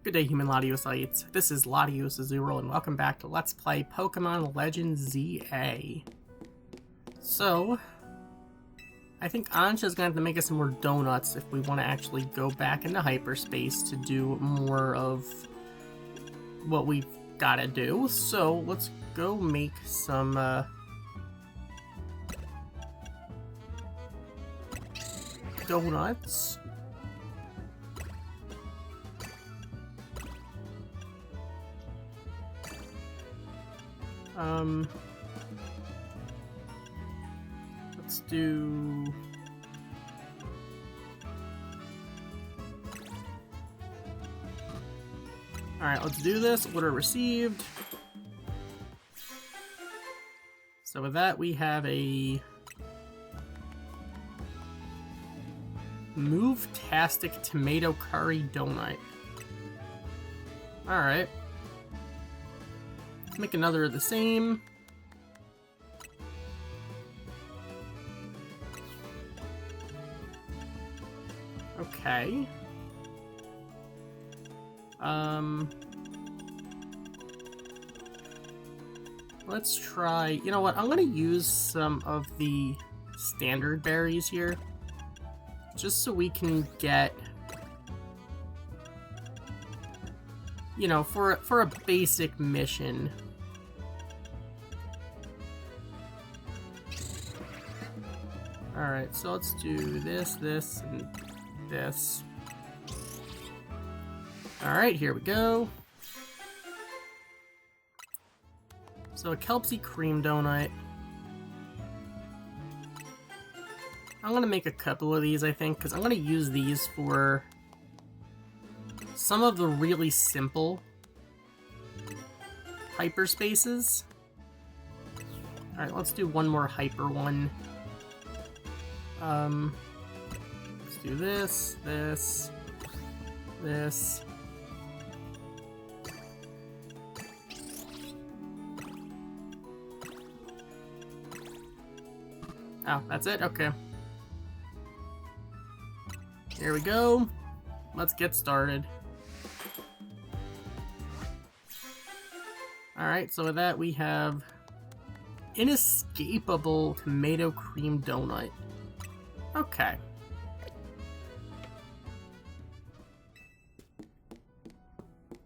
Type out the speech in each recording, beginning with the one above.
Good day, human Latiosites. This is LatiosAzurill, and welcome back to Let's Play Pokemon Legends ZA. So, I think Ansha's gonna have to make us some more donuts if we want to actually go back into hyperspace to do more of what we've gotta do. So, let's go make some, donuts. Let's do... Alright, let's do this. Order received. So with that, we have a... Move-tastic tomato curry donut. Alright. Let's make another of the same. Okay. Let's try... You know what? I'm gonna use some of the standard berries here. Just so we can get... You know, for a basic mission. Alright, so let's do this, this, and this. Alright, here we go. So a Kelpsy cream donut. I'm gonna make a couple of these, I think, because I'm gonna use these for some of the really simple hyperspaces. Alright, let's do one more hyper one. Let's do this, this, this. Oh, that's it? Okay. Here we go. Let's get started. Alright, so with that we have inescapable tomato cream donut. Okay.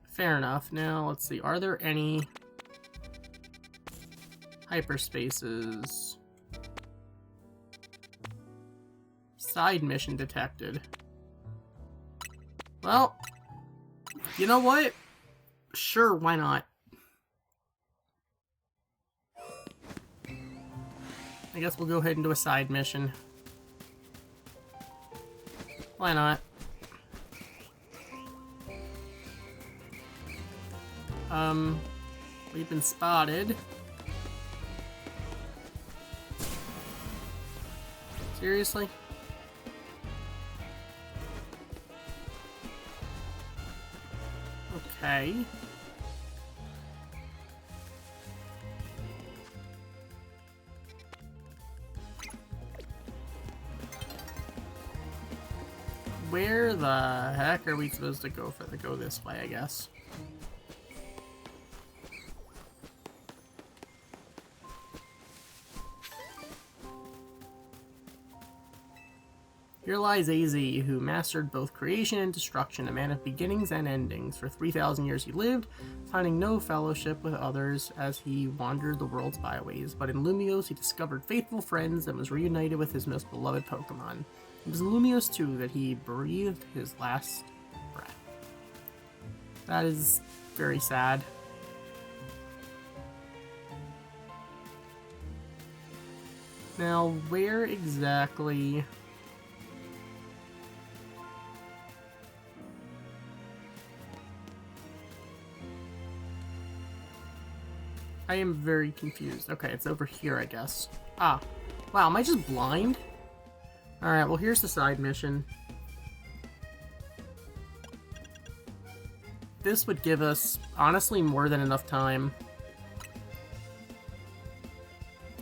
Fair enough. Now, let's see. Are there any hyperspaces? Side mission detected. Well, you know what? Sure, why not? I guess we'll go ahead and do a side mission. Why not? We've been spotted. Seriously? Okay. Where the heck are we supposed to go for the go this way, I guess? Here lies AZ, who mastered both creation and destruction, a man of beginnings and endings. For 3,000 years he lived, finding no fellowship with others as he wandered the world's byways. But in Lumiose he discovered faithful friends and was reunited with his most beloved Pokemon. It was in Lumiose too that he breathed his last breath. That is very sad. Now, where exactly... I am very confused. Okay, it's over here, I guess. Ah. Wow, am I just blind? Alright, well, here's the side mission. This would give us, honestly, more than enough time.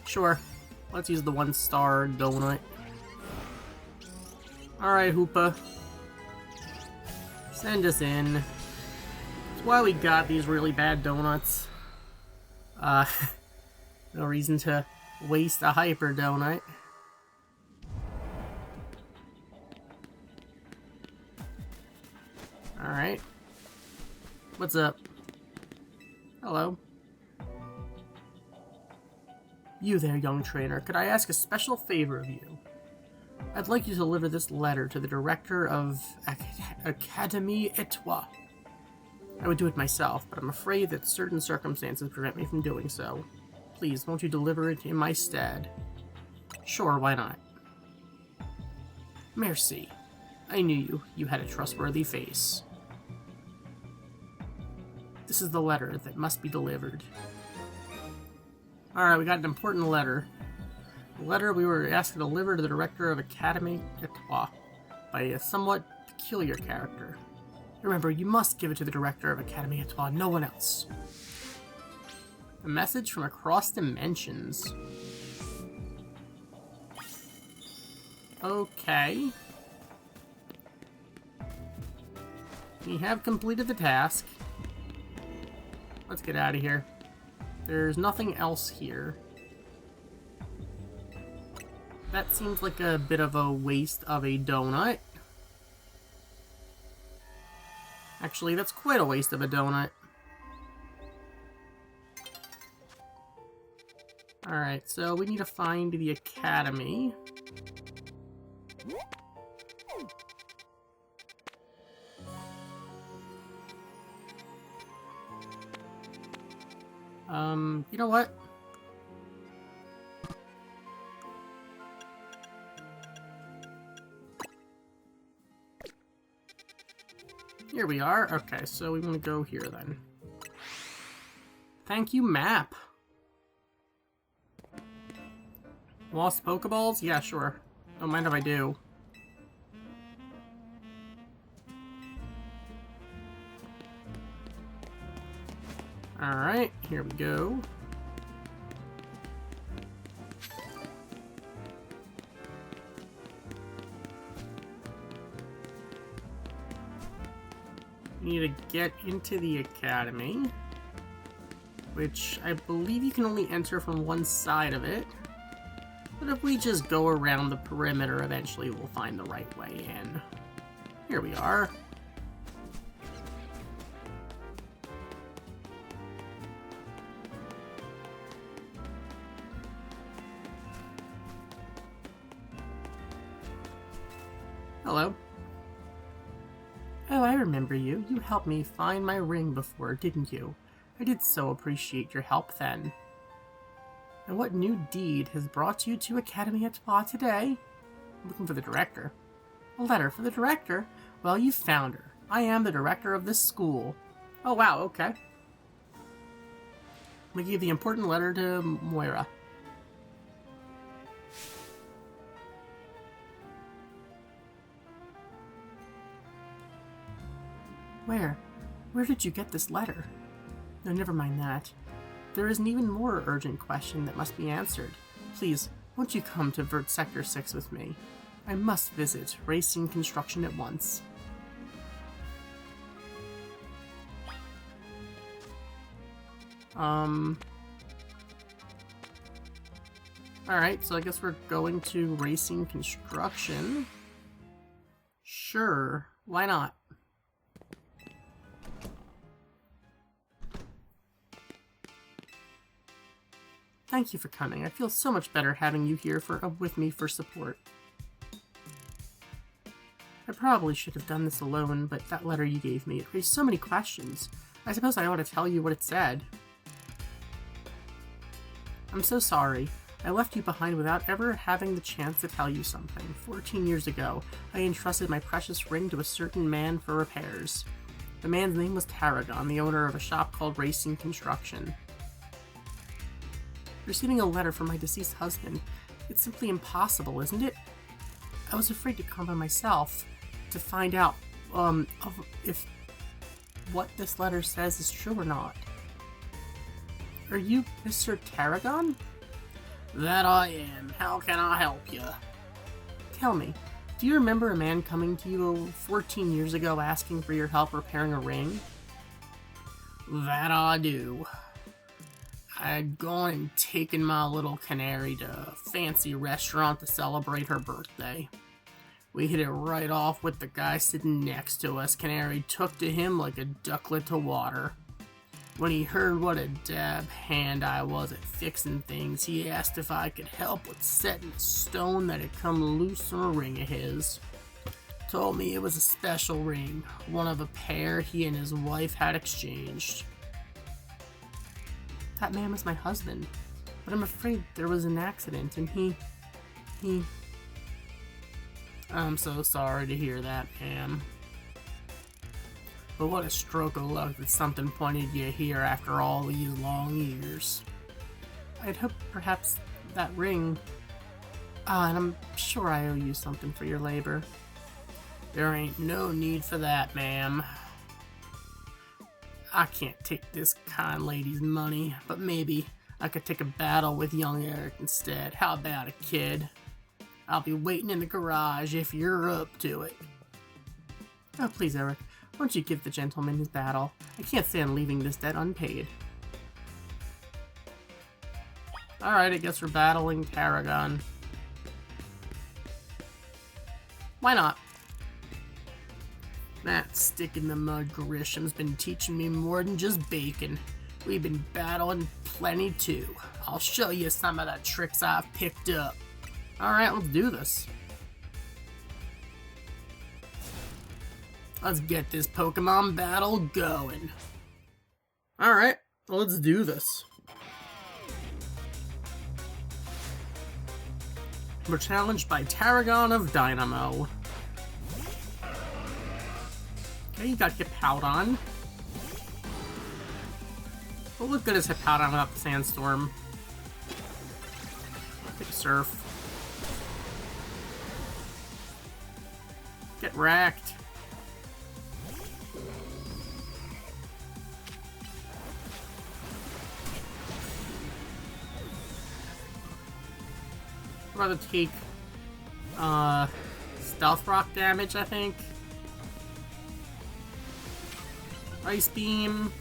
Sure. Let's use the 1-star donut. Alright, Hoopa. Send us in. That's why we got these really bad donuts. No reason to waste a hyper donut. Alright. What's up? Hello. You there, young trainer. Could I ask a special favor of you? I'd like you to deliver this letter to the director of Académie Etoile. I would do it myself, but I'm afraid that certain circumstances prevent me from doing so. Please, won't you deliver it in my stead? Sure, why not? Merci. I knew you. You had a trustworthy face. This is the letter that must be delivered. Alright, we got an important letter. The letter we were asked to deliver to the director of Académie Etoile by a somewhat peculiar character. Remember, you must give it to the director of Académie Etoile, no one else. A message from across dimensions. Okay. We have completed the task. Let's get out of here. There's nothing else here. That seems like a bit of a waste of a donut. Actually, that's quite a waste of a donut. Alright, so we need to find the academy. You know what? Here we are. Okay, so we want to go here then. Thank you, map. Lost Pokeballs? Yeah, sure. Don't mind if I do. Alright, here we go. We need to get into the academy, which I believe you can only enter from one side of it. But if we just go around the perimeter, eventually we'll find the right way in. Here we are. Hello. Oh, I remember you. You helped me find my ring before, didn't you? I did so appreciate your help then. And what new deed has brought you to Académie Etoile today? I'm looking for the director. A letter for the director? Well, you found her. I am the director of this school. Oh, wow, okay. I'm gonna give the important letter to Moira. Where did you get this letter? No, never mind that. There is an even more urgent question that must be answered. Please, won't you come to Vert Sector 6 with me? I must visit Racing Construction at once. Alright, so I guess we're going to Racing Construction. Sure, why not? Thank you for coming. I feel so much better having you here with me for support. I probably should have done this alone, but that letter you gave me, it raised so many questions. I suppose I ought to tell you what it said. I'm so sorry. I left you behind without ever having the chance to tell you something. 14 years ago, I entrusted my precious ring to a certain man for repairs. The man's name was Tarragon, the owner of a shop called Racing Construction. Receiving a letter from my deceased husband, it's simply impossible, isn't it? I was afraid to come by myself to find out, if what this letter says is true or not. Are you Mr. Tarragon? That I am. How can I help you? Tell me, do you remember a man coming to you 14 years ago asking for your help repairing a ring? That I do. I'd gone and taken my little canary to a fancy restaurant to celebrate her birthday. We hit it right off with the guy sitting next to us. Canary took to him like a ducklet to water. When he heard what a dab hand I was at fixing things, he asked if I could help with setting a stone that had come loose from a ring of his. Told me it was a special ring, one of a pair he and his wife had exchanged. That man was my husband, but I'm afraid there was an accident and he... I'm so sorry to hear that, ma'am. But what a stroke of luck that something pointed you here after all these long years. I'd hoped perhaps that ring... and I'm sure I owe you something for your labor. There ain't no need for that, ma'am. I can't take this kind lady's money, but maybe I could take a battle with young Eric instead. How about it, kid? I'll be waiting in the garage if you're up to it. Oh, please, Eric. Won't you give the gentleman his battle? I can't stand leaving this debt unpaid. Alright, I guess we're battling Tarragon. Why not? That stick in the mud Grisham's been teaching me more than just bacon. We've been battling plenty too. I'll show you some of the tricks I've picked up. Alright, let's do this. Let's get this Pokemon battle going. Alright, let's do this. We're challenged by Tarragon of Dynamo. Okay, you got Hippowdon. We'll look good as Hippowdon without the Sandstorm. Take a Surf. Get wrecked. I'd rather take Stealth Rock damage, I think. Ice Beam.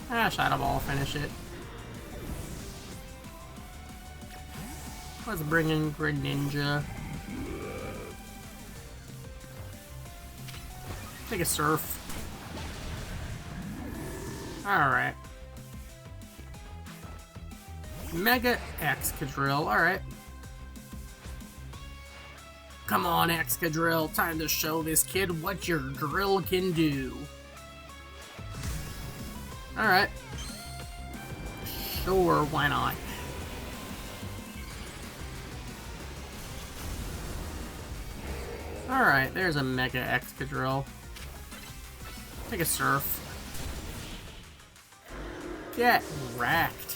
Shadow Ball, finish it. Let's bring in Greninja. Take a Surf. Alright. Mega Excadrill, alright. Come on, Excadrill, time to show this kid what your drill can do. Alright. Sure, why not? Alright, there's a Mega Excadrill. Take a Surf. Get wrecked.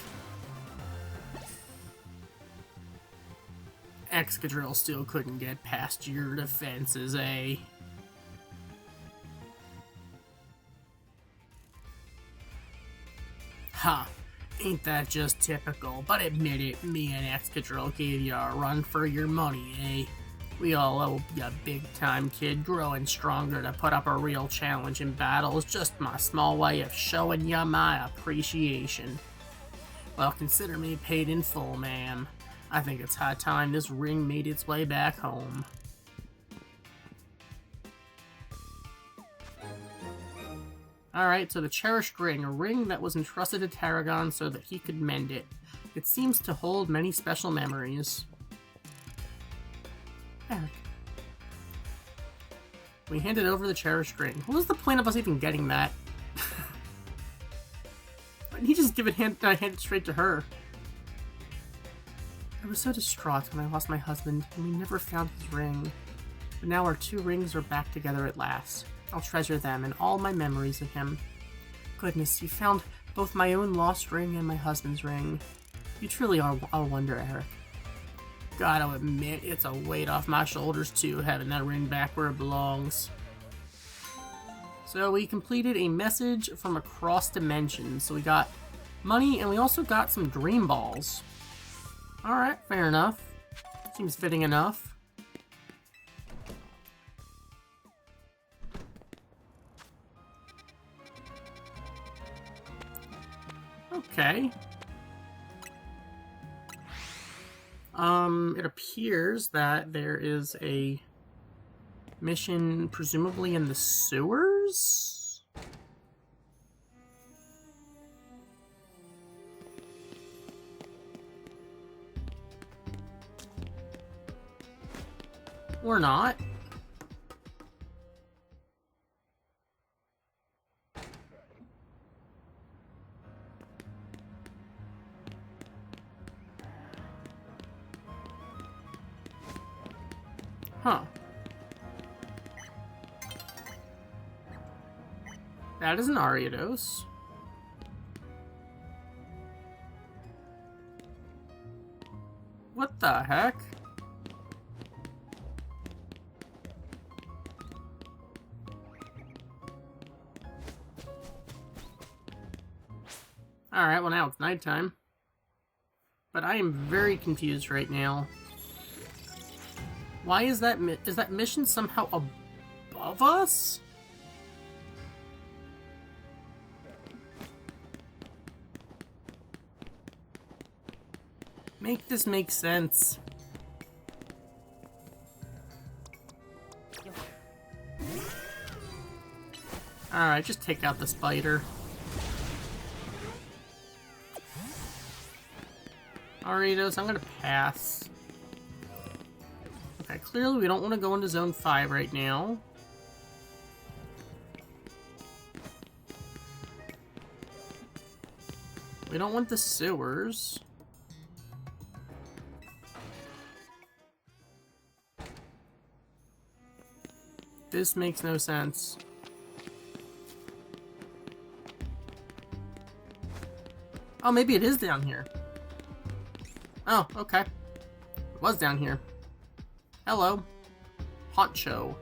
Excadrill still couldn't get past your defenses, eh? Ha! Ain't that just typical? But admit it, me and Excadrill gave you a run for your money, eh? We all owe you big time, kid. Growing stronger to put up a real challenge in battle is just my small way of showing you my appreciation. Well, consider me paid in full, ma'am. I think it's high time this ring made its way back home. Alright, so the cherished ring, a ring that was entrusted to Tarragon so that he could mend it. It seems to hold many special memories. Eric. We handed over the cherished ring. What was the point of us even getting that? Why didn't he just give it hand it straight to her? I was so distraught when I lost my husband, and we never found his ring. But now our two rings are back together at last. I'll treasure them and all my memories of him. Goodness, you found both my own lost ring and my husband's ring. You truly are a wonder, Eric. Gotta admit, it's a weight off my shoulders too, having that ring back where it belongs. So we completed a message from across dimensions. So we got money, and we also got some dream balls. Alright, fair enough. Seems fitting enough. Okay. It appears that there is a mission, presumably in the sewers? Or not. Huh. That is an Ariados. What the heck? Alright, well now it's nighttime. But I am very confused right now. Why is that mission somehow above us? Make this make sense. Alright, just take out the spider. Ariados, I'm gonna pass. Okay, clearly we don't want to go into Zone 5 right now. We don't want the sewers. This makes no sense. Oh, maybe it is down here. Oh, okay. It was down here. Hello. Honcho.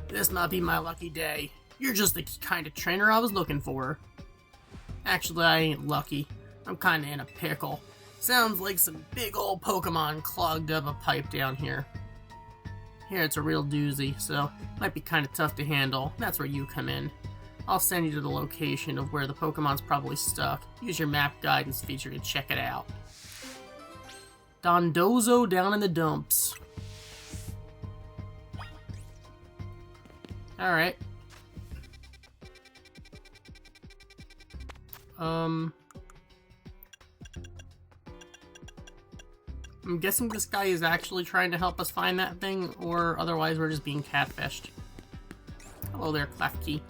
This might be my lucky day. You're just the kind of trainer I was looking for. Actually, I ain't lucky. I'm kinda in a pickle. Sounds like some big old Pokemon clogged up a pipe down here. Here, it's a real doozy, so might be kinda tough to handle. That's where you come in. I'll send you to the location of where the Pokemon's probably stuck. Use your map guidance feature to check it out. Dondozo down in the dumps. Alright. I'm guessing this guy is actually trying to help us find that thing, or otherwise we're just being catfished. Hello there, Klefki.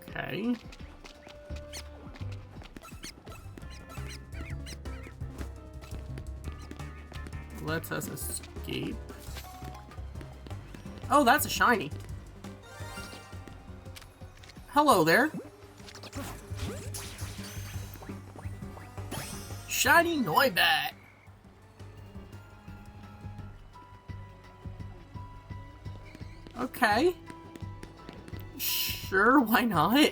Okay. Let us escape. Oh, that's a shiny. Hello there. Shiny Noibat. Okay. Sure, why not?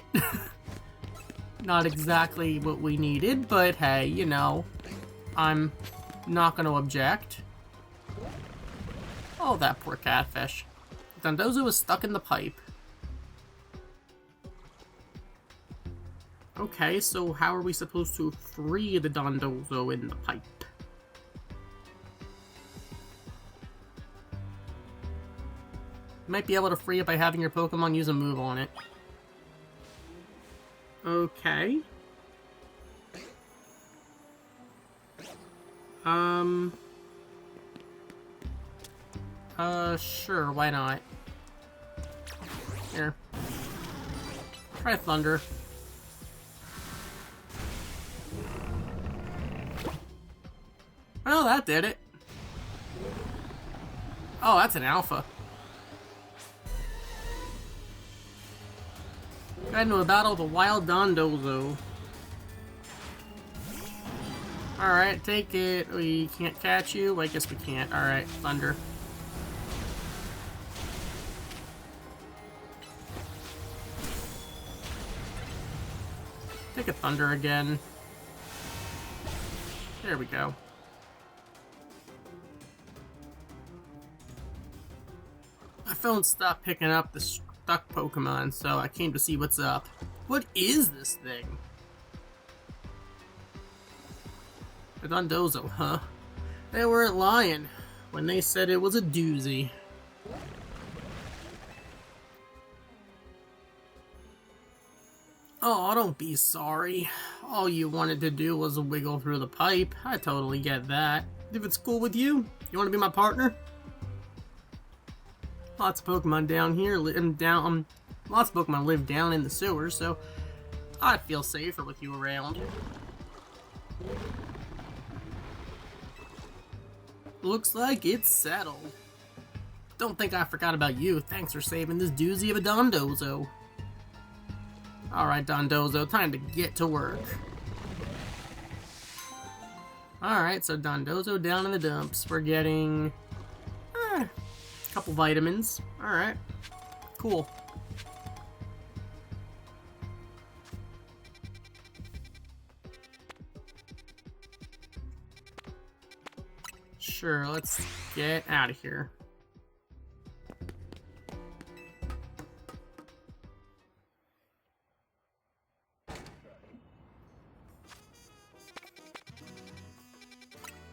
Not exactly what we needed, but hey, you know, I'm not going to object. Oh, that poor catfish. Dondozo was stuck in the pipe. Okay, so how are we supposed to free the Dondozo in the pipe? You might be able to free it by having your Pokemon use a move on it. Okay. Sure, why not? Here. Try Thunder. Well, that did it. Oh, that's an alpha. Got into a battle with a wild Dondozo. Alright, take it. We can't catch you? I guess we can't. Alright, Thunder. Take a Thunder again. There we go. My phone stopped picking up the stuck Pokemon, so I came to see what's up. What is this thing? The Dondozo, huh? They weren't lying when they said it was a doozy. Oh, don't be sorry. All you wanted to do was wiggle through the pipe. I totally get that. If it's cool with you, you want to be my partner? Lots of Pokemon down here lots of Pokemon live down in the sewers, so I'd feel safer with you around. Looks like it's settled. Don't think I forgot about you. Thanks for saving this doozy of a Dondozo. Alright, Dondozo, time to get to work. Alright, so Dondozo down in the dumps. We're getting a couple vitamins. Alright, cool. Sure, let's get out of here.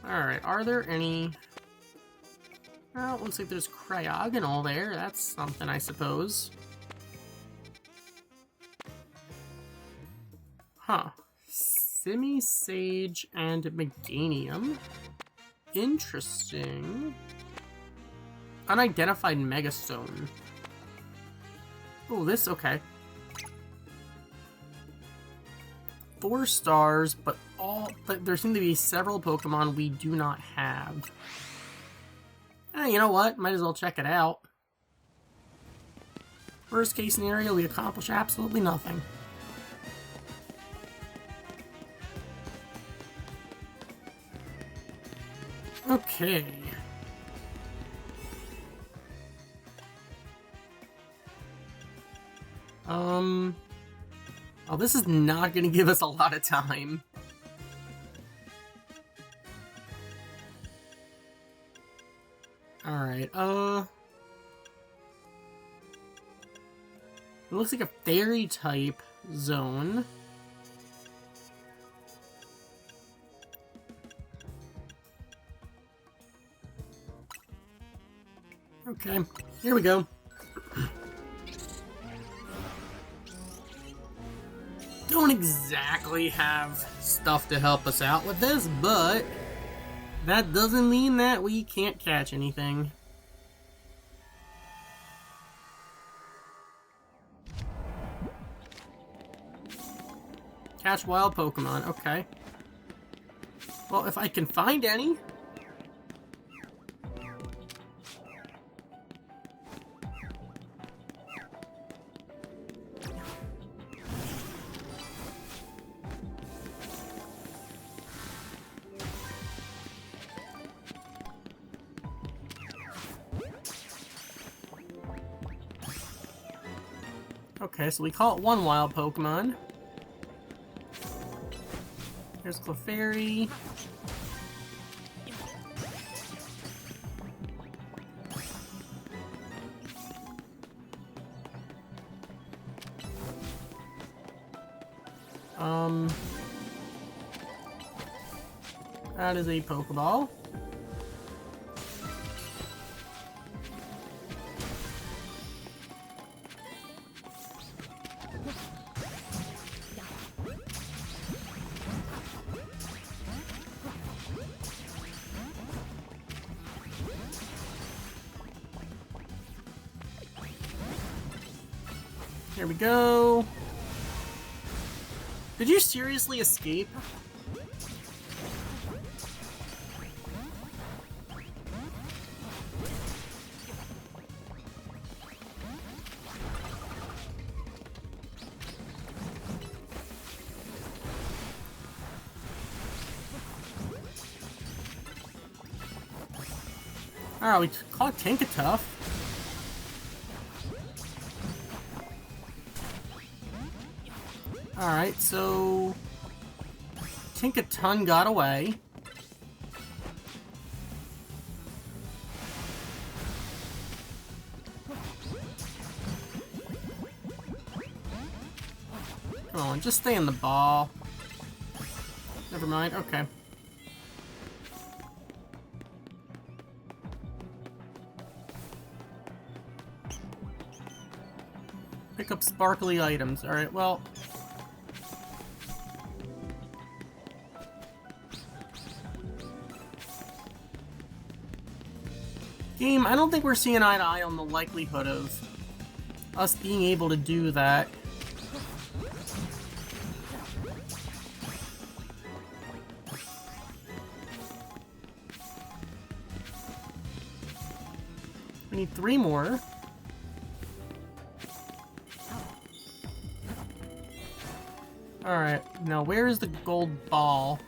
Alright, are there any... Well, it looks like there's Cryogonal there. That's something, I suppose. Huh. Simisage and Meganium. Interesting. Unidentified Megastone. Oh, this, okay. 4 stars, but there seem to be several Pokemon we do not have. You know what? Might as well check it out. Worst case scenario, we accomplish absolutely nothing. Okay. Oh, this is not gonna give us a lot of time. Alright, it looks like a fairy type zone. Okay, here we go. Don't exactly have stuff to help us out with this, but that doesn't mean that we can't catch anything. Catch wild Pokemon, okay. Well, if I can find any. Okay, so we caught one wild Pokemon. Here's Clefairy. That is a Pokeball. There we go. Did you seriously escape? Alright, we caught Tinkatuff. Alright, so Tinkaton got away. Come on, just stay in the ball. Never mind, okay. Pick up sparkly items. Alright, well... Game, I don't think we're seeing eye to eye on the likelihood of us being able to do that. We need 3 more. Alright, now where is the gold ball?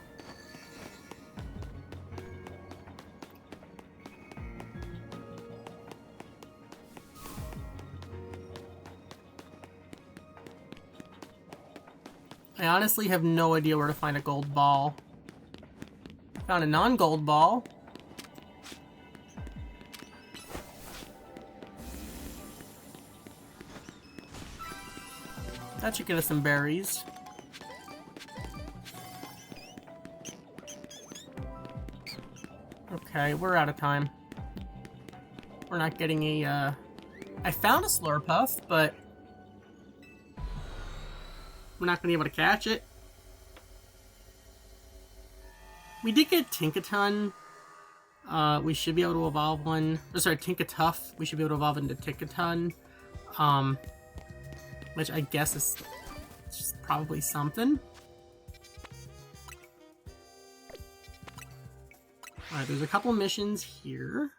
I honestly have no idea where to find a gold ball. Found a non-gold ball. That should get us some berries. Okay, we're out of time. We're not getting a, I found a Slurpuff, but we're not gonna be able to catch it. We did get Tinkaton. We should be able to evolve one. Oh, sorry, Tinkatuff. We should be able to evolve into Tinkaton. Which I guess is just probably something. Alright, there's a couple missions here.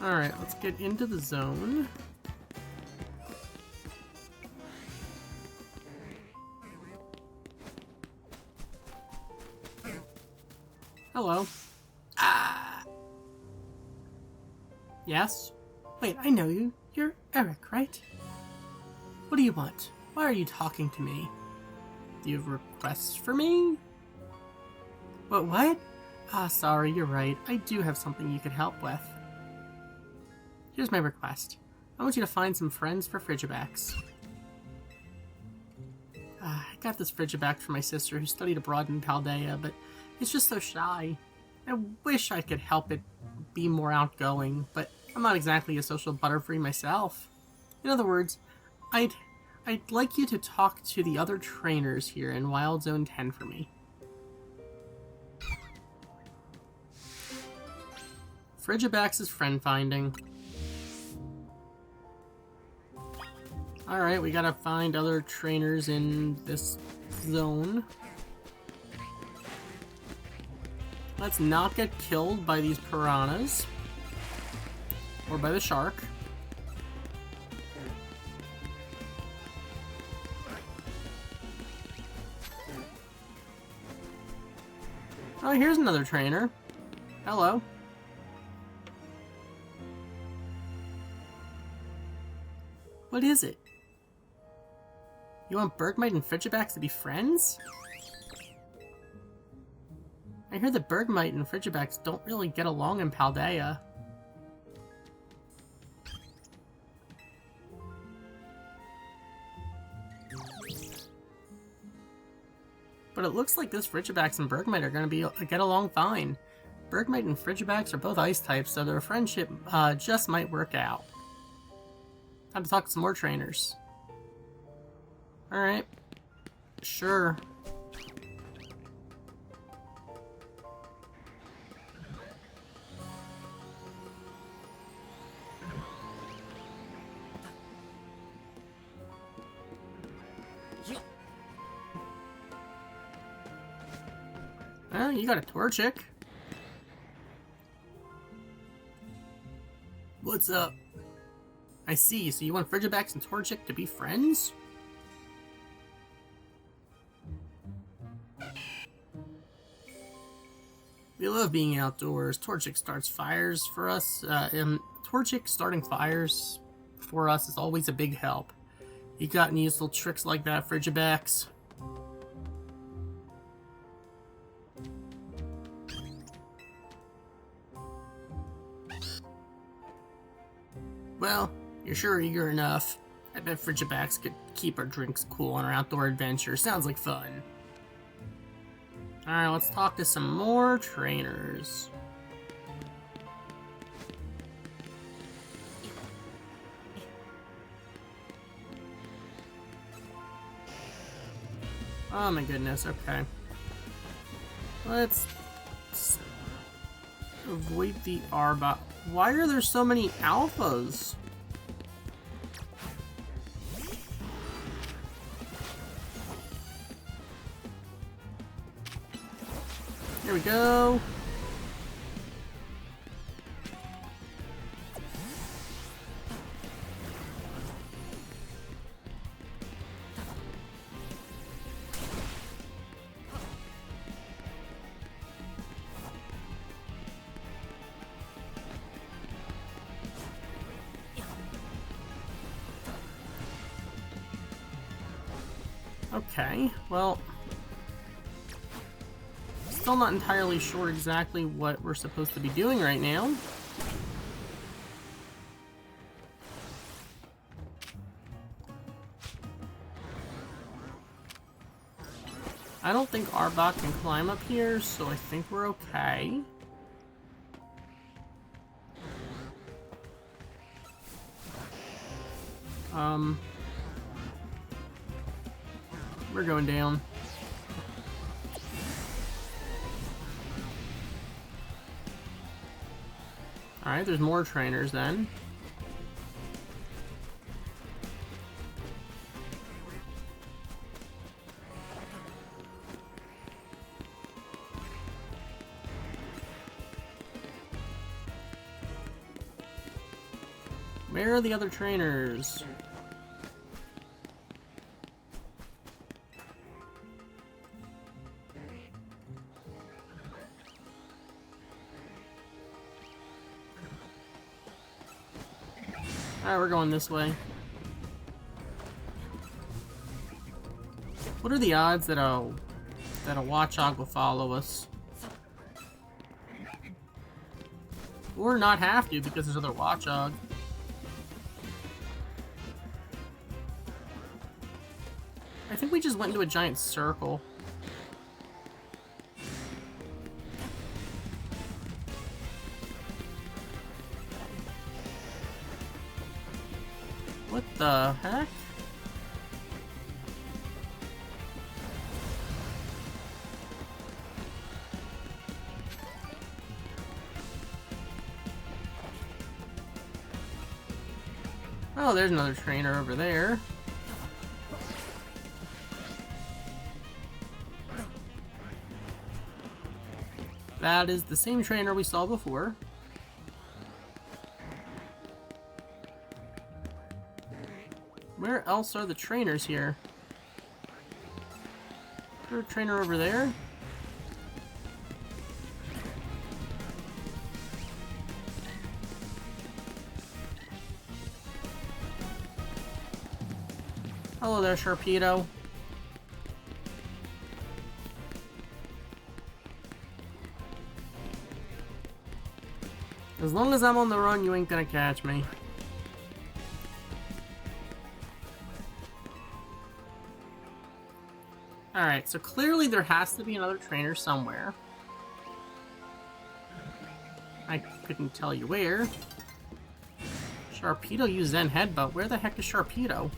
Alright, let's get into the zone. Hello. Ah. Yes? Wait, I know you. You're Eric, right? What do you want? Why are you talking to me? Do you have requests for me? What? Ah, sorry, you're right. I do have something you could help with. Here's my request. I want you to find some friends for Frigibax. I got this Frigibax for my sister who studied abroad in Paldea, but it's just so shy. I wish I could help it be more outgoing, but I'm not exactly a social butterfree myself. In other words, I'd like you to talk to the other trainers here in Wild Zone 10 for me. Frigibax's friend finding. Alright, we gotta find other trainers in this zone. Let's not get killed by these piranhas. Or by the shark. Oh, here's another trainer. Hello. What is it? You want Bergmite and Frigibax to be friends? I hear that Bergmite and Frigibax don't really get along in Paldea. But it looks like this Frigibax and Bergmite are going to get along fine. Bergmite and Frigibax are both ice types, so their friendship just might work out. Time to talk to some more trainers. Alright. Sure. Oh, you got a Torchic. What's up? I see, so you want Frigibax and Torchic to be friends? We love being outdoors. Torchic starts fires for us. Torchic starting fires for us is always a big help. You got any useful tricks like that, Frigibax? Well, you're sure eager enough. I bet Frigibax could keep our drinks cool on our outdoor adventure. Sounds like fun. Alright, let's talk to some more trainers. Oh my goodness, okay. Let's avoid the Arbok. Why are there so many alphas? Here we go. Okay, well, still not entirely sure exactly what we're supposed to be doing right now. I don't think Arbok can climb up here, so I think we're okay. We're going down. Alright, there's more trainers then. Where are the other trainers? Alright, we're going this way. What are the odds that a Watchog will follow us? Or not have to because there's other Watchog. I think we just went into a giant circle. What the heck? Oh, there's another trainer over there. That is the same trainer we saw before. Where else are the trainers here? Is there a trainer over there? Hello there, Sharpedo. As long as I'm on the run, you ain't gonna catch me. Alright, so clearly there has to be another trainer somewhere. I couldn't tell you where. Sharpedo used Zen Headbutt. Where the heck is Sharpedo?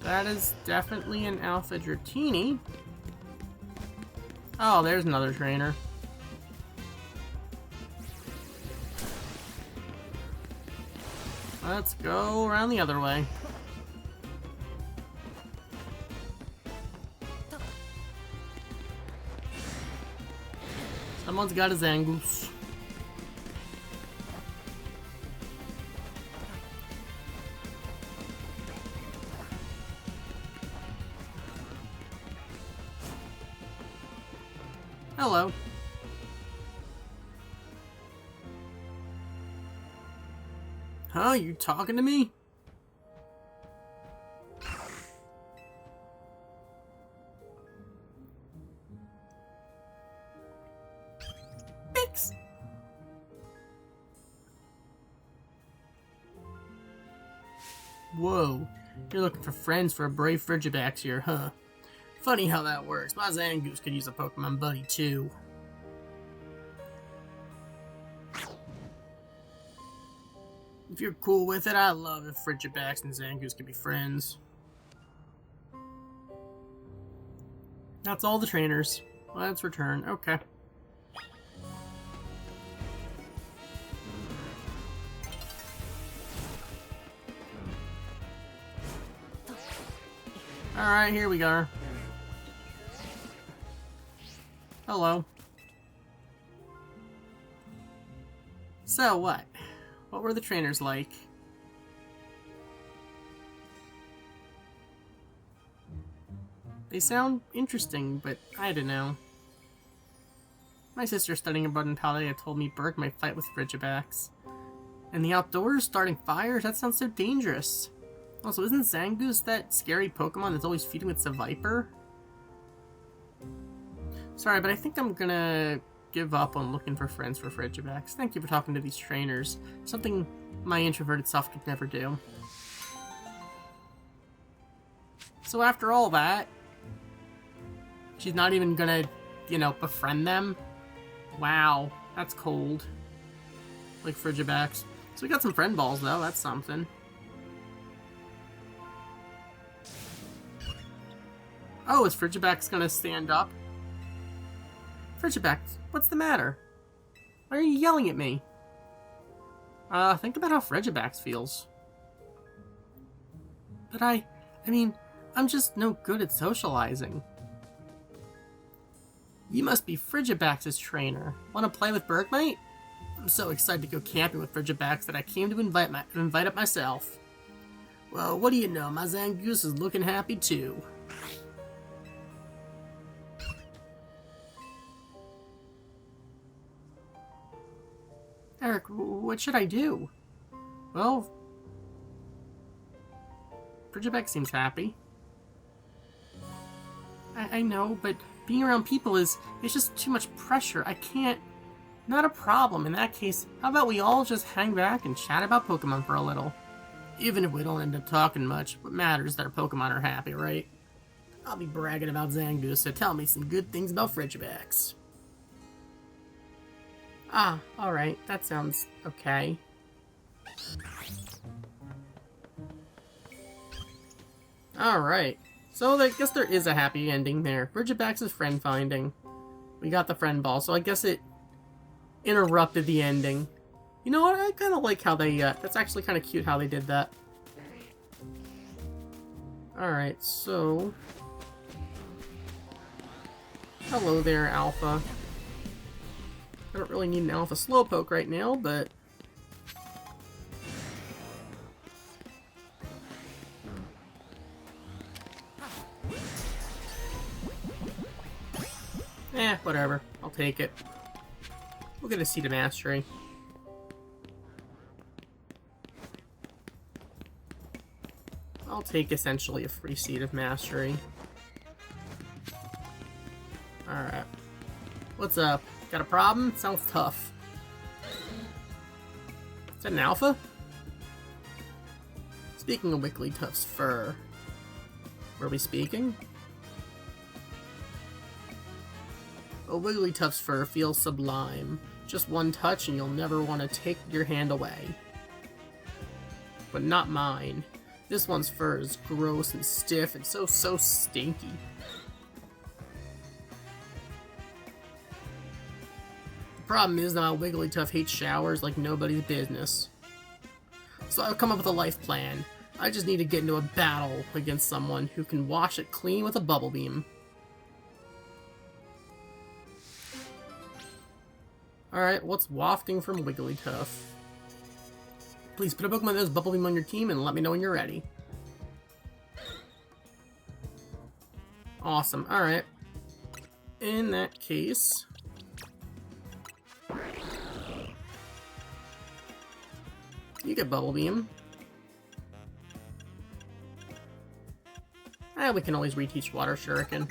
That is definitely an Alpha Dratini. Oh, there's another trainer. Let's go around the other way. Someone's got a Zangoose. Hello. Huh? You talking to me? Bix! Whoa. You're looking for friends for a brave Frigibax here, huh? Funny how that works. My Zangoose could use a Pokemon buddy, too. If you're cool with it, I love if Frigibax and Zangoose can be friends. That's all the trainers. Let's return. Okay. Alright, here we go. Hello. So, what? What were the trainers like? They sound interesting, but I don't know. My sister studying abroad in Paldea told me Berg might fight with Frigibax. And the outdoors, starting fires? That sounds so dangerous. Also, isn't Zangoose that scary Pokemon that's always feeding with Viper? Sorry, but I think I'm gonna give up on looking for friends for Frigibax. Thank you for talking to these trainers. Something my introverted self could never do. So after all that, she's not even gonna, you know, befriend them? Wow, that's cold. Like Frigibax. So we got some friend balls though, that's something. Oh, is Frigibax gonna stand up? Frigibax, what's the matter? Why are you yelling at me? Think about how Frigibax feels. But I mean, I'm just no good at socializing. You must be Frigibax's trainer. Want to play with Bergmite? I'm so excited to go camping with Frigibax that I came to invite up myself. Well, what do you know, my Zangoose is looking happy too. Eric, what should I do? Well, Frigibax seems happy. I know, but being around people it's just too much pressure. I can't... Not a problem. In that case, how about we all just hang back and chat about Pokemon for a little? Even if we don't end up talking much, what matters is that our Pokemon are happy, right? I'll be bragging about Zangoose, so tell me some good things about Frigibax. Ah, alright. That sounds okay. Alright. So I guess there is a happy ending there. Frigibax's friend finding. We got the friend ball, so I guess it interrupted the ending. You know what? I kind of like how they, that's actually kind of cute how they did that. Alright, so... Hello there, Alpha. I don't really need an Alpha Slowpoke right now, but... whatever. I'll take it. We'll get a Seed of Mastery. I'll take essentially a free Seed of Mastery. Alright. What's up? Got a problem? Sounds tough. Is that an Alpha? Speaking of Wigglytuff's fur, were we speaking? A Wigglytuff's fur feels sublime. Just one touch and you'll never want to take your hand away. But not mine. This one's fur is gross and stiff and so stinky. The problem is that my Wigglytuff hates showers like nobody's business. So I've come up with a life plan. I just need to get into a battle against someone who can wash it clean with a bubble beam. Alright, what's wafting from Wigglytuff? Please put a Pokemon that has Bubble Beam on your team and let me know when you're ready. Awesome, alright. In that case... you get Bubble Beam. We can always reteach Water Shuriken.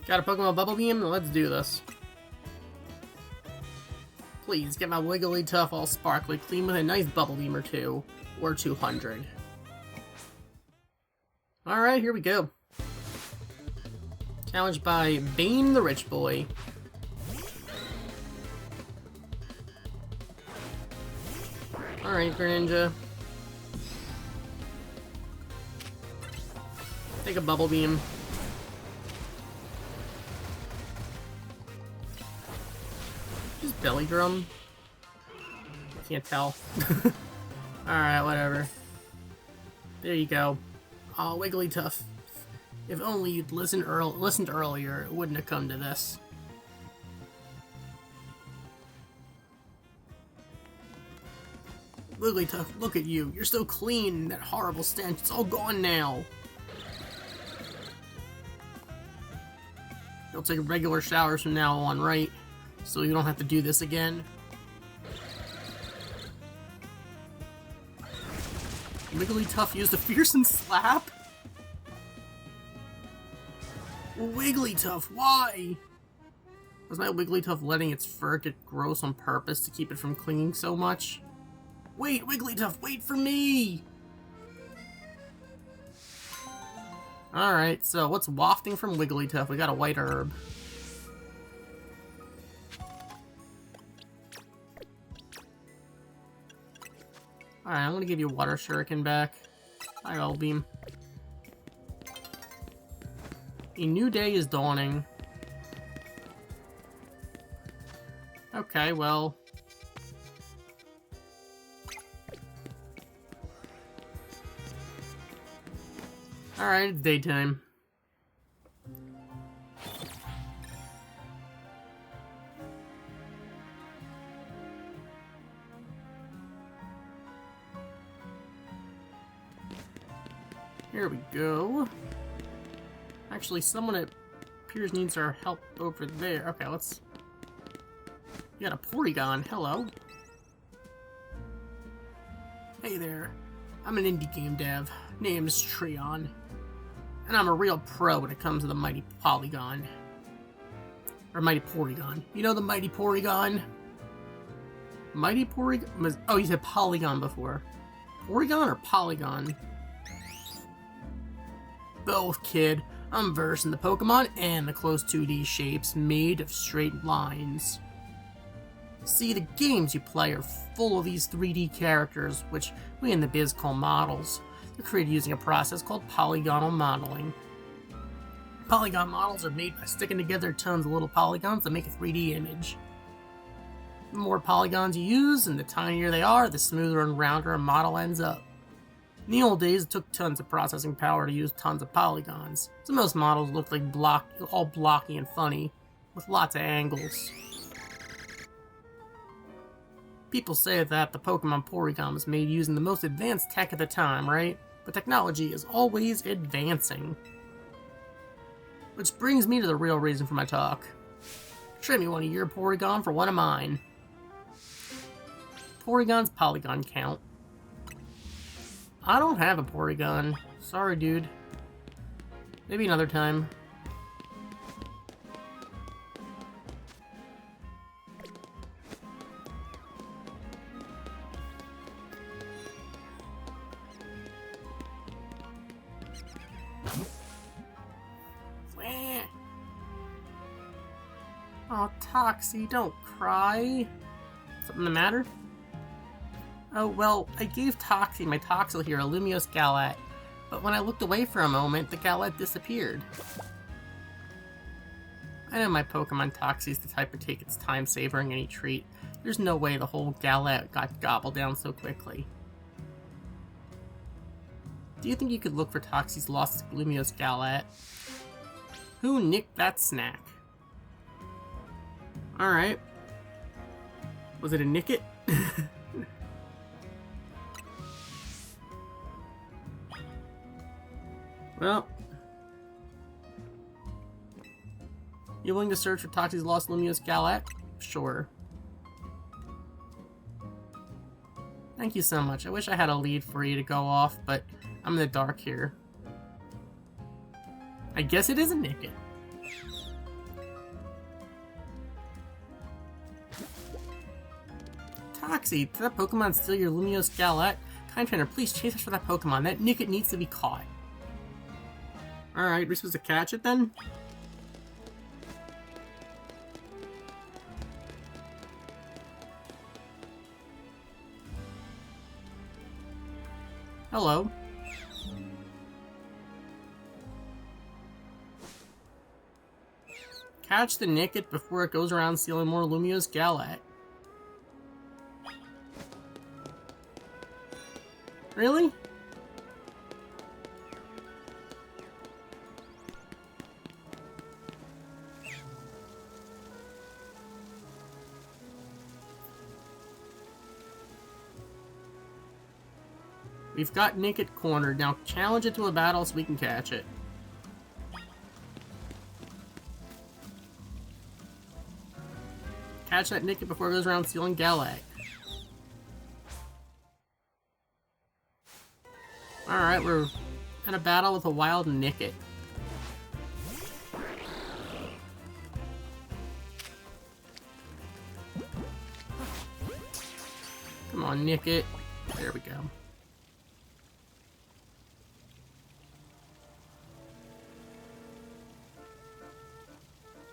Got a Pokemon Bubble Beam? Let's do this. Please, get my Wigglytuff all sparkly clean with a nice Bubble Beam or two. Or 200. Alright, here we go. Challenged by Bane the Rich Boy. Alright, Greninja. Take a Bubble Beam. Just Belly Drum? Can't tell. Alright, whatever. There you go. Aw, Wigglytuff. If only you'd listened earlier, it wouldn't have come to this. Wigglytuff, look at you. You're so clean. That horrible stench, it's all gone now. You'll take regular showers from now on, right? So you don't have to do this again. Wigglytuff used a fearsome slap? Wigglytuff, why? Was my Wigglytuff letting its fur get gross on purpose to keep it from clinging so much? Wait, Wigglytuff, wait for me! Alright, so what's wafting from Wigglytuff? We got a white herb. Alright, I'm gonna give you Water Shuriken back. Hi, Beam. A new day is dawning. Okay, well... alright, it's daytime. Here we go. Actually, someone it appears needs our help over there. Okay, let's... you got a Porygon. Hello. Hey there. I'm an indie game dev. Name's Treon. And I'm a real pro when it comes to the Mighty Polygon. Or Mighty Porygon. You know the Mighty Porygon? Mighty Porygon? Oh, you said Polygon before. Porygon or Polygon? Both, kid. I'm versed in the Pokemon and the close 2D shapes made of straight lines. See, the games you play are full of these 3D characters, which we in the biz call models. They're created using a process called polygonal modeling. Polygon models are made by sticking together tons of little polygons to make a 3D image. The more polygons you use, and the tinier they are, the smoother and rounder a model ends up. In the old days, it took tons of processing power to use tons of polygons, so most models looked like all blocky and funny, with lots of angles. People say that the Pokemon Porygon was made using the most advanced tech at the time, right? But technology is always advancing. Which brings me to the real reason for my talk. Trade me one of your Porygon for one of mine. Porygon's polygon count. I don't have a Porygon. Sorry, dude. Maybe another time. Oh, Toxie, don't cry. Something the matter? Oh, well, I gave Toxie, my Toxel here, a Lumiose Galette, but when I looked away for a moment, the Galette disappeared. I know my Pokemon Toxie's the type to take its time savoring any treat. There's no way the whole Galette got gobbled down so quickly. Do you think you could look for Toxie's lost Lumiose Galette? Who nicked that snack? Alright. Was it a nick it? Well. You willing to search for Toxie's lost Lumiose Galette? Sure. Thank you so much. I wish I had a lead for you to go off, but I'm in the dark here. I guess it is a nick it. Toxie, did that Pokemon steal your Lumiose Galette? Kind Trainer, please chase us for that Pokemon. That nick it needs to be caught. Alright, we're supposed to catch it then? Hello. Catch the Nickit before it goes around stealing more Lumiose Galette. Really? We've got Nickit cornered. Now challenge it to a battle so we can catch it. Catch that Nickit before it goes around stealing Galette. Alright, we're in a battle with a wild Nickit. Come on, Nickit. There we go.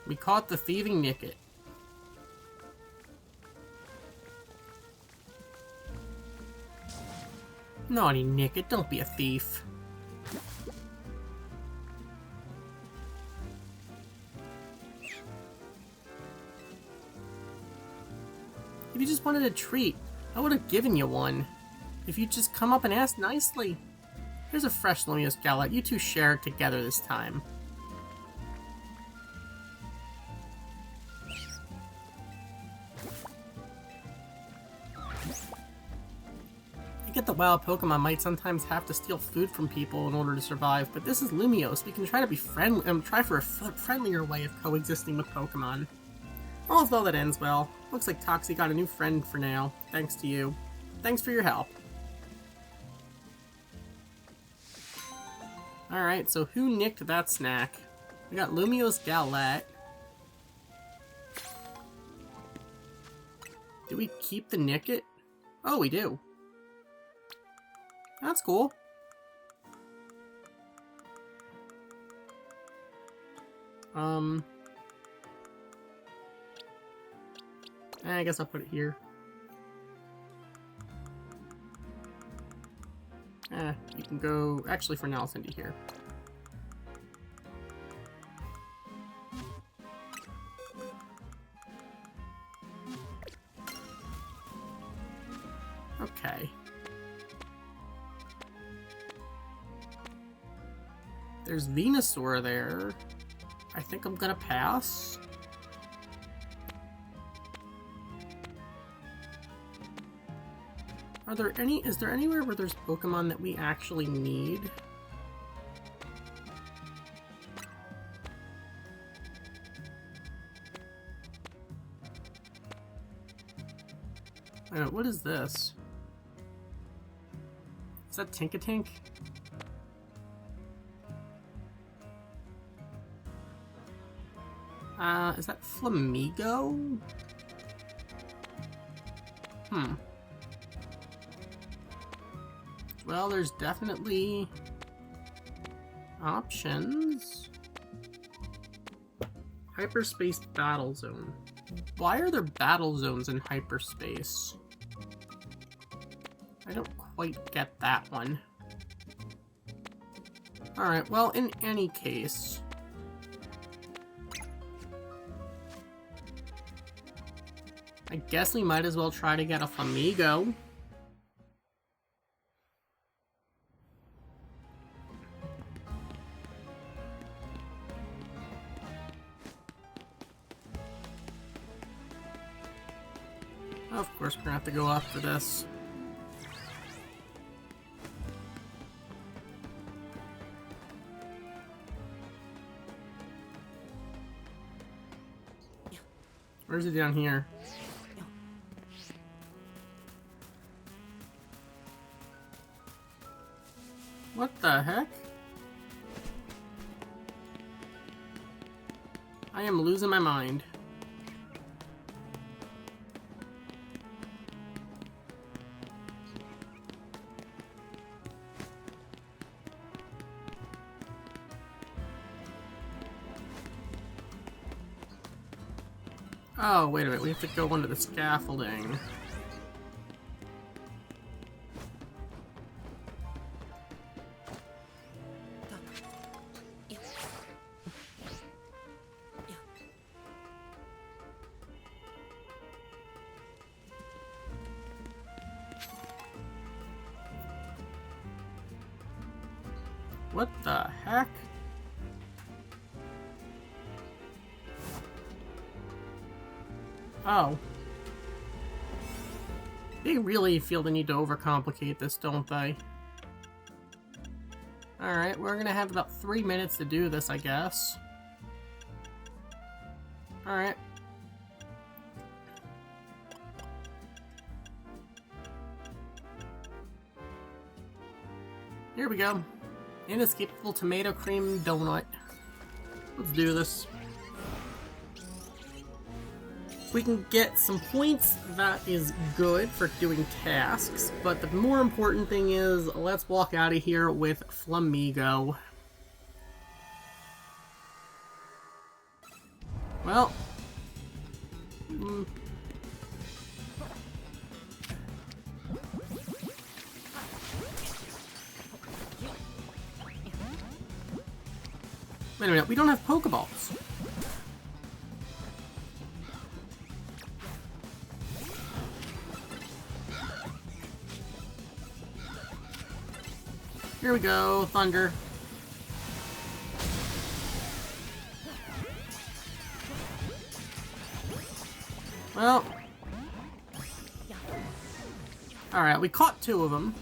We caught the thieving Nickit. Naughty Nickit, don't be a thief. If you just wanted a treat, I would have given you one. If you'd just come up and ask nicely. Here's a fresh Lumiose Galette. You two share it together this time. I get the wild Pokemon might sometimes have to steal food from people in order to survive, but this is Lumiose. We can try to be friendly, try for a friendlier way of coexisting with Pokemon. All's well that ends well. Looks like Toxie got a new friend for now, thanks to you. Thanks for your help. Alright, so who nicked that snack? We got Lumiose Galette. Do we keep the Nickit? Oh, we do. That's cool. I guess I'll put it here. You can go... Actually, for now, I'll send you here. Okay. There's Venusaur there. I think I'm gonna pass. Is there anywhere where there's Pokemon that we actually need? What is this? Is that Tinkatink? Is that Flamigo? Well, there's definitely options. Hyperspace Battle Zone. Why are there battle zones in hyperspace? I don't quite get that one. Alright, well, in any case... I guess we might as well try to get a Flamigo. Of course, we're gonna have to go up for this. Where's it down here? What the heck? I am losing my mind. Oh, wait a minute, we have to go under the scaffolding. What the heck? Oh. They really feel the need to overcomplicate this, don't they? Alright, we're gonna have about 3 minutes to do this, I guess. Alright. Here we go. Inescapable tomato cream donut. Let's do this. If we can get some points, that is good for doing tasks, but the more important thing is, let's walk out of here with Flamigo. Well... Wait a minute, we don't have Pokeballs. Here we go, Thunder. Well. Alright, we caught 2 of them.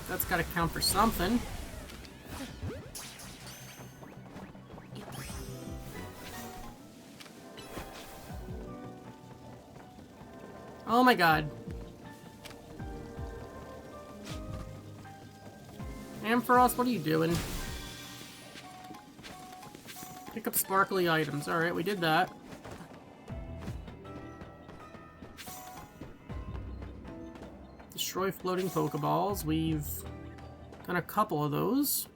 That's gotta count for something. Oh my god. Ampharos, what are you doing? Pick up sparkly items. Alright, we did that. Destroy floating Pokeballs. We've done a couple of those.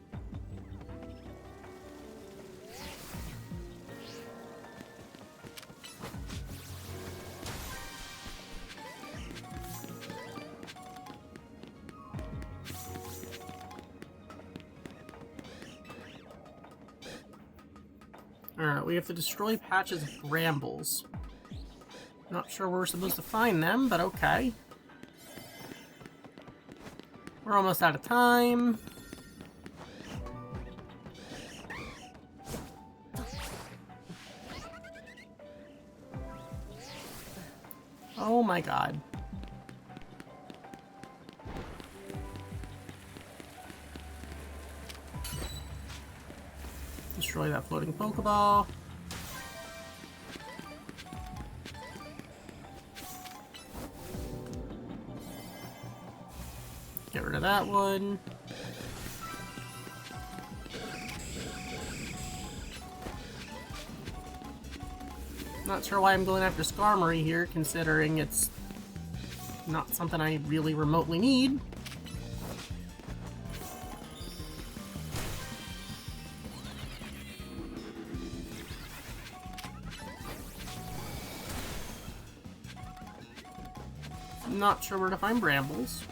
Alright, we have to destroy patches of brambles. Not sure where we're supposed to find them, but okay. We're almost out of time. Oh my god. Destroy that floating Pokeball. Get rid of that one. Not sure why I'm going after Skarmory here, considering it's not something I really remotely need. Not sure where to find brambles.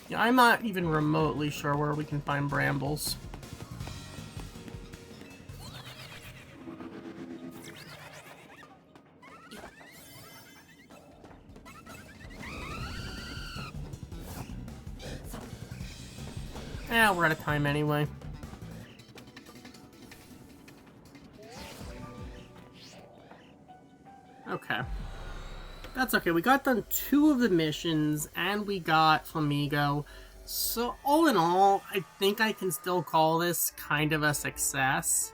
Yeah, I'm not even remotely sure where we can find brambles. We're out of time anyway. Okay. That's okay. We got done 2 of the missions, and we got Flamigo. So, all in all, I think I can still call this kind of a success.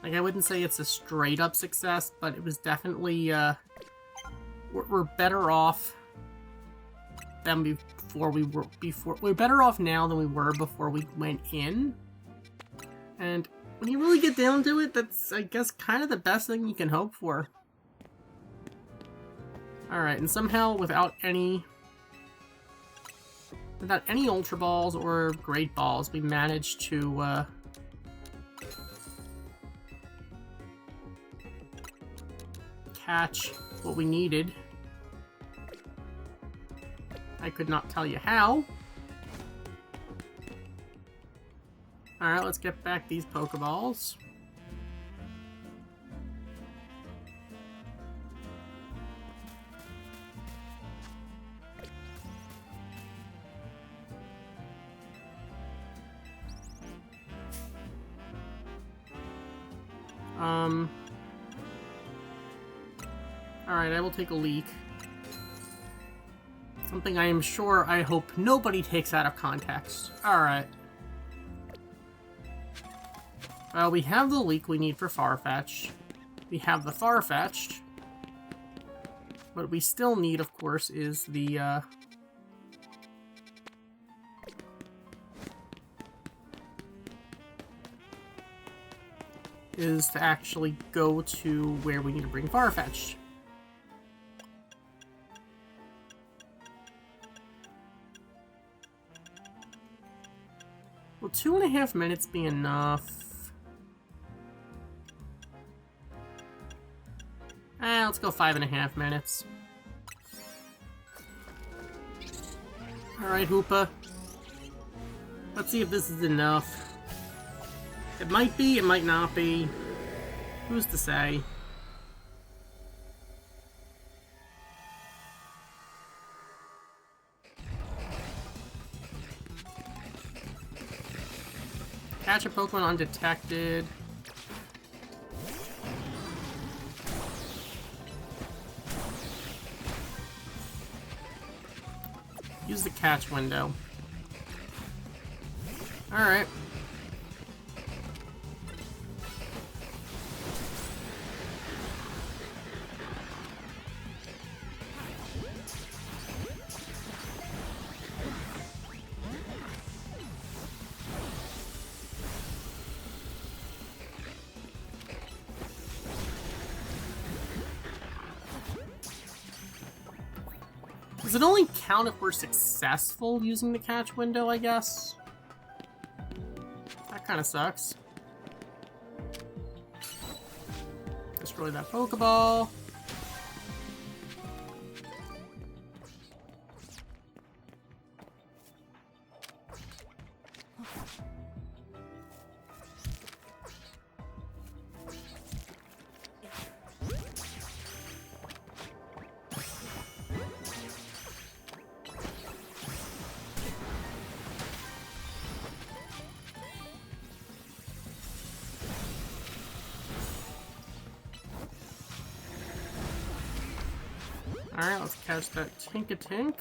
Like, I wouldn't say it's a straight-up success, but it was definitely, we're better off than we're better off now than we were before we went in. And when you really get down to it, that's, I guess, kind of the best thing you can hope for. Alright, and somehow, without any Ultra Balls or Great Balls, we managed to, catch what we needed. I could not tell you how. Alright, let's get back these Pokeballs. Alright, I will take a leak. Something I am sure I hope nobody takes out of context. Alright. Well, we have the leak we need for Farfetch'd. We have the Farfetch'd. What we still need, of course, is the, is to actually go to where we need to bring Farfetch'd. Will 2.5 minutes be enough? Let's go 5.5 minutes. Alright, Hoopa. Let's see if this is enough. It might be, it might not be. Who's to say? Catch a Pokemon undetected. Use the catch window. Alright. Does it only count if we're successful using the catch window, I guess? That kind of sucks. Destroy that Pokeball. Alright, let's catch that Tink-a-Tink.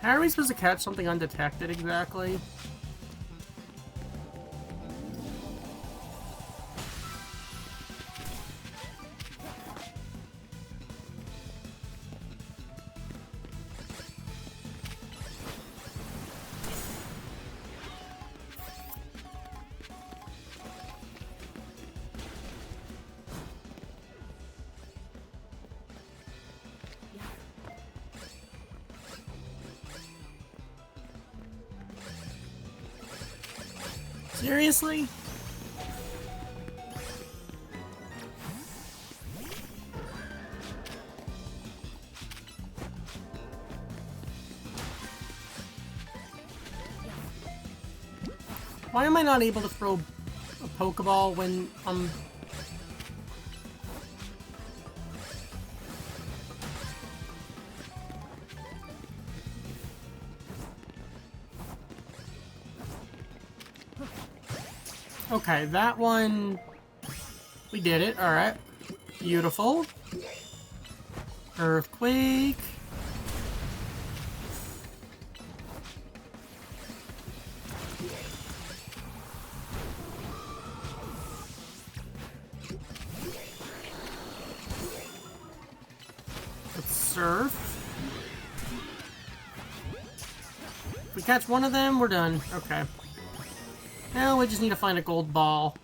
How are we supposed to catch something undetected exactly? Seriously? Why am I not able to throw a Pokeball when I'm... Okay, that one... We did it, alright. Beautiful. Earthquake. Let's surf. If we catch one of them, we're done. Okay. Now we just need to find a gold ball.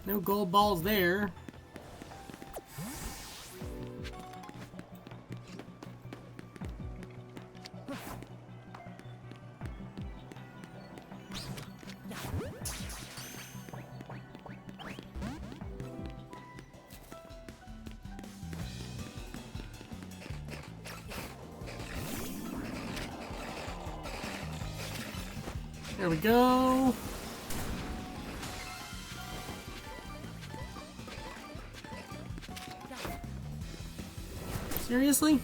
No gold balls there. There we go. Seriously?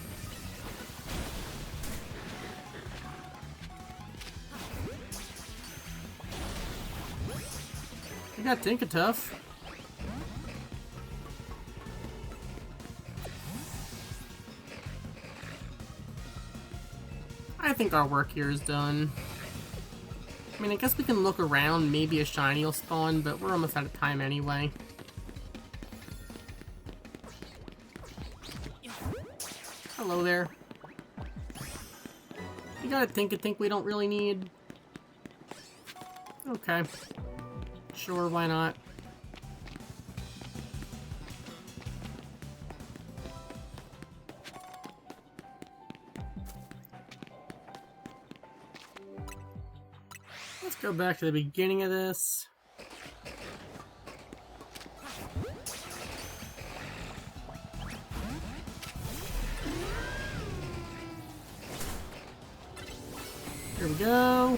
I got Tinkatuff. I think our work here is done. I mean, I guess we can look around, maybe a shiny will spawn, but we're almost out of time anyway. Hello there. You got a think we don't really need. Okay. Sure, why not? Let's go back to the beginning of this. Here we go.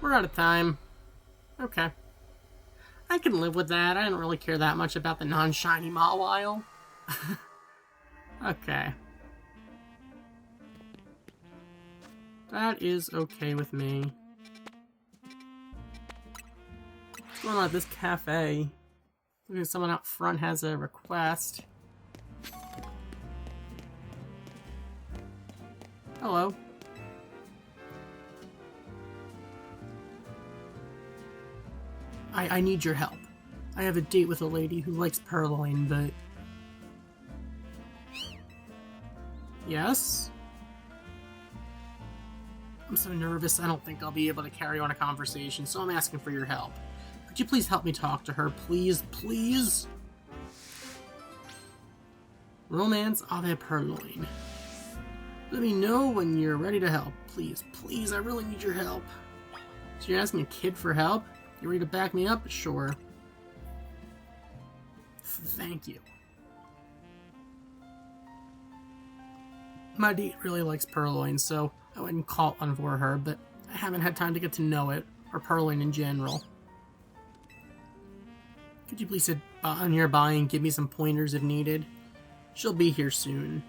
We're out of time. Okay. I can live with that. I didn't really care that much about the non-shiny Mawile. Okay. That is okay with me. What's going on at this cafe? Looks like someone out front has a request. Hello. I need your help. I have a date with a lady who likes Purloin, but... Yes? I'm so nervous, I don't think I'll be able to carry on a conversation, so I'm asking for your help. Could you please help me talk to her, please, please? Romance Ave Purloin. Let me know when you're ready to help. Please, please, I really need your help. So you're asking a kid for help? You ready to back me up? Sure. Thank you. My date really likes Purloin, so I wouldn't call one for her, but I haven't had time to get to know it, or Purloin in general. Could you please sit nearby and give me some pointers if needed? She'll be here soon.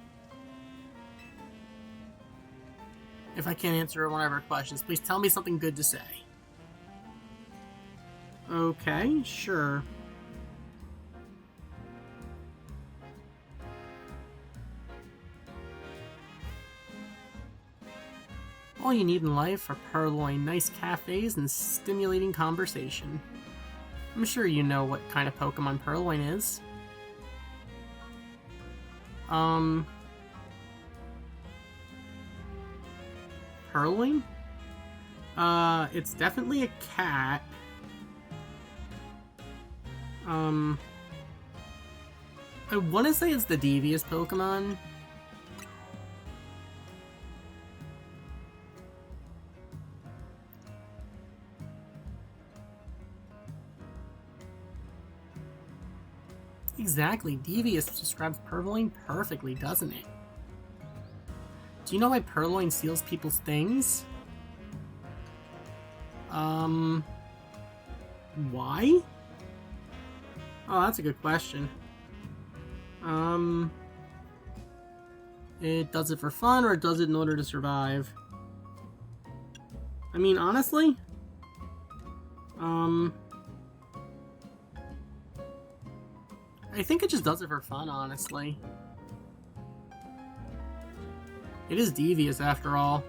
If I can't answer one of her questions, please tell me something good to say. Okay, sure. All you need in life are Purloin, nice cafes, and stimulating conversation. I'm sure you know what kind of Pokemon Purloin is. Purloin? It's definitely a cat. I want to say it's the devious Pokemon. Exactly, devious describes Purloin perfectly, doesn't it? Do you know why Purloin steals people's things? Why? Oh, that's a good question. It does it for fun, or it does it in order to survive? I mean, honestly, I think it just does it for fun, honestly. It is devious, after all.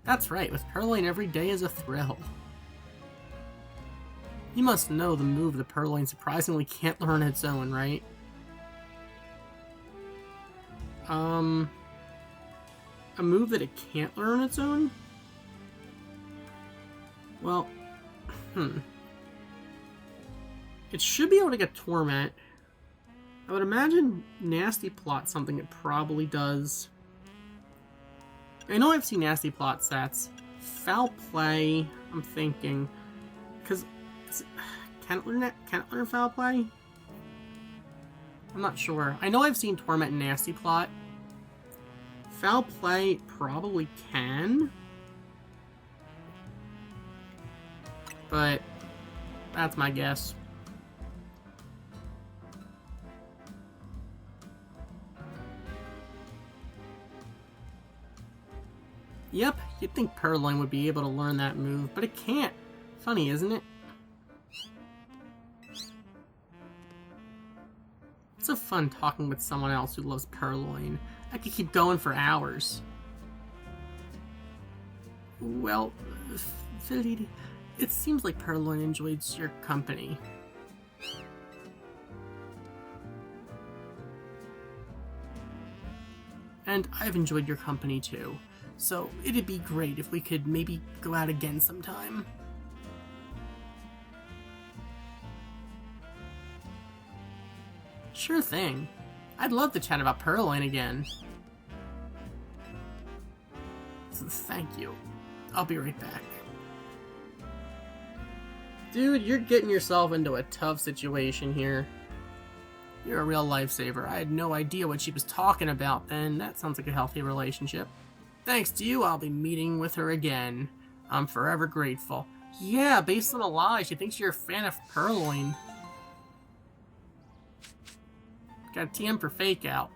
That's right, with Purloin every day is a thrill. You must know the move the Purloin surprisingly can't learn its own, right? A move that it can't learn its own? Well, It should be able to get Torment. I would imagine Nasty Plot something it probably does. I know I've seen Nasty Plot sets. Foul Play, I'm thinking. Because, can it learn Foul Play? I'm not sure. I know I've seen Torment and Nasty Plot. Foul Play probably can. But, that's my guess. Yep, you'd think Purloin would be able to learn that move, but it can't. Funny, isn't it? It's so fun talking with someone else who loves Purloin. I could keep going for hours. Well, Philly, it seems like Purloin enjoys your company. And I've enjoyed your company too. So it'd be great if we could maybe go out again sometime. Sure thing. I'd love to chat about Purloin again. Thank you. I'll be right back. Dude, you're getting yourself into a tough situation here. You're a real lifesaver. I had no idea what she was talking about then. That sounds like a healthy relationship. Thanks to you, I'll be meeting with her again. I'm forever grateful. Yeah, based on a lie, she thinks you're a fan of Purloin. Got a TM for Fake Out.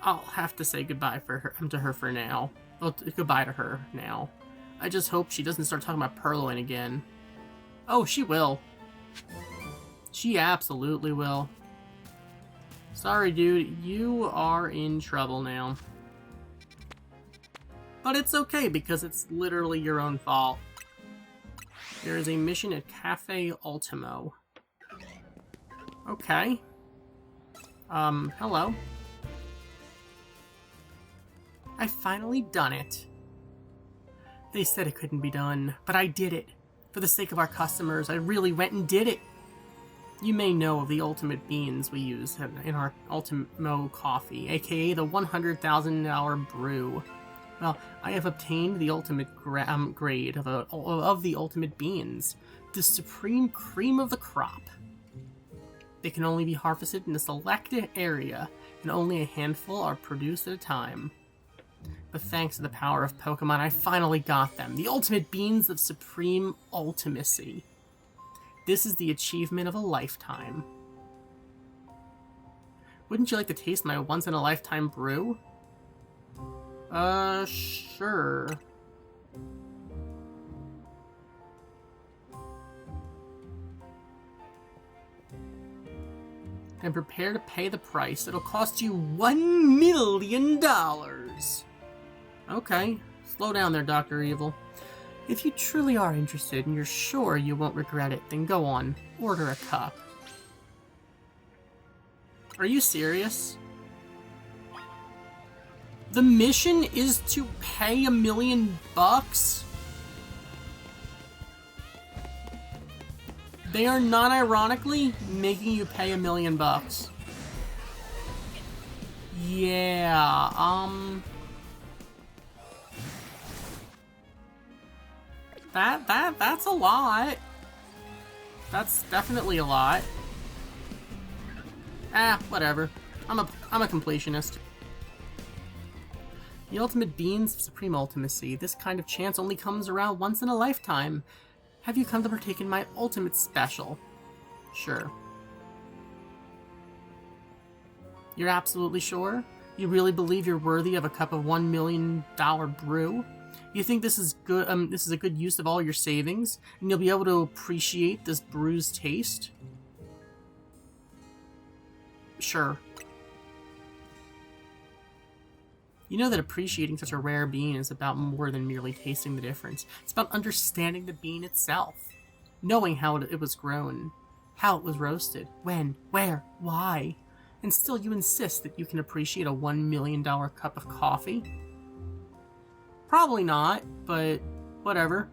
I'll have to say goodbye to her for now. Well, goodbye to her now. I just hope she doesn't start talking about Purloin again. Oh, she will. She absolutely will. Sorry, dude, you are in trouble now. But it's okay, because it's literally your own fault. There is a mission at Cafe Ultimo. Okay. Hello. I've finally done it. They said it couldn't be done, but I did it. For the sake of our customers, I really went and did it. You may know of the ultimate beans we use in our Ultimo coffee, aka the $100,000 brew. Well, I have obtained the ultimate grade of the ultimate beans, the supreme cream of the crop. They can only be harvested in a selected area, and only a handful are produced at a time. But thanks to the power of Pokemon, I finally got them, the ultimate beans of supreme ultimacy. This is the achievement of a lifetime. Wouldn't you like to taste my once-in-a-lifetime brew? Sure. And prepare to pay the price. It'll cost you $1 million. Okay, slow down there, Dr. Evil. If you truly are interested and you're sure you won't regret it, then go on, order a cup. Are you serious? The mission is to pay $1 million? They are non-ironically making you pay $1 million. Yeah, that's a lot. That's definitely a lot. Whatever. I'm a completionist. The ultimate beans of supreme ultimacy. This kind of chance only comes around once in a lifetime. Have you come to partake in my ultimate special? Sure. You're absolutely sure? You really believe you're worthy of a cup of $1 million brew? You think this is good? This is a good use of all your savings, and you'll be able to appreciate this brew's taste? Sure. You know that appreciating such a rare bean is about more than merely tasting the difference. It's about understanding the bean itself, knowing how it was grown, how it was roasted, when, where, why. And still you insist that you can appreciate a $1 million cup of coffee? Probably not, but whatever.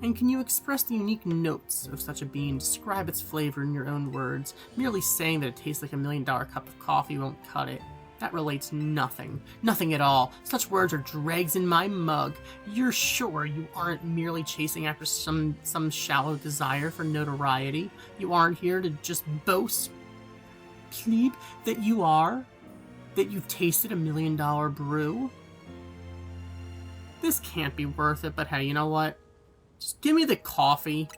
And can you express the unique notes of such a bean, describe its flavor in your own words? Merely saying that it tastes like $1 million cup of coffee won't cut it. That relates nothing. Nothing at all. Such words are dregs in my mug. You're sure you aren't merely chasing after some shallow desire for notoriety? You aren't here to just boast, plebe, that you are? That you've tasted $1 million brew? This can't be worth it, but hey, you know what? Just give me the coffee.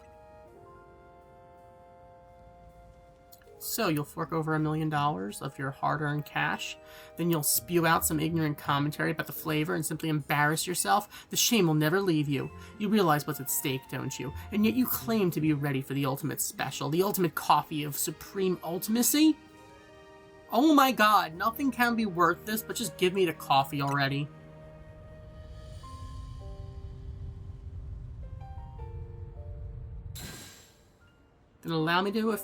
So you'll fork over $1 million of your hard-earned cash, then you'll spew out some ignorant commentary about the flavor and simply embarrass yourself. The shame will never leave you. You realize what's at stake, don't you? And yet you claim to be ready for the ultimate special, the ultimate coffee of supreme ultimacy? Oh my god, nothing can be worth this, but just give me the coffee already. Then allow me to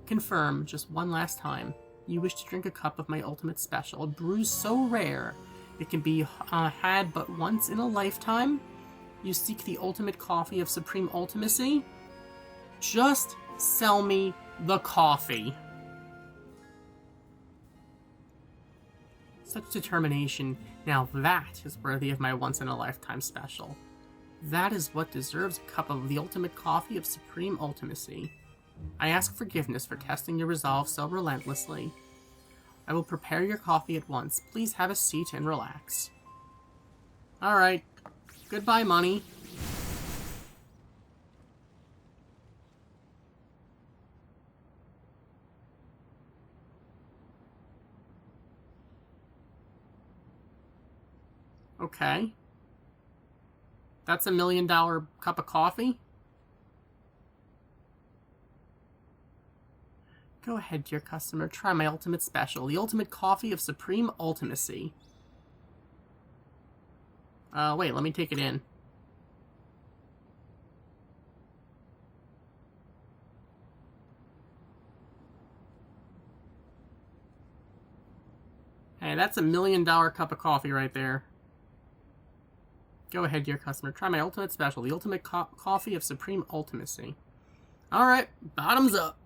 confirm just one last time. You wish to drink a cup of my ultimate special, a brew so rare it can be had but once in a lifetime? You seek the ultimate coffee of supreme ultimacy? Just sell me the coffee. Such determination, now that is worthy of my once-in-a-lifetime special. That is what deserves a cup of the ultimate coffee of supreme ultimacy. I ask forgiveness for testing your resolve so relentlessly. I will prepare your coffee at once. Please have a seat and relax. Alright. Goodbye, money. Okay. That's $1 million cup of coffee? Go ahead, dear customer. Try my ultimate special, the ultimate coffee of supreme ultimacy. Wait, let me take it in. Hey, that's $1 million cup of coffee right there. Go ahead, dear customer. Try my ultimate special, the ultimate coffee of supreme ultimacy. Alright, bottoms up.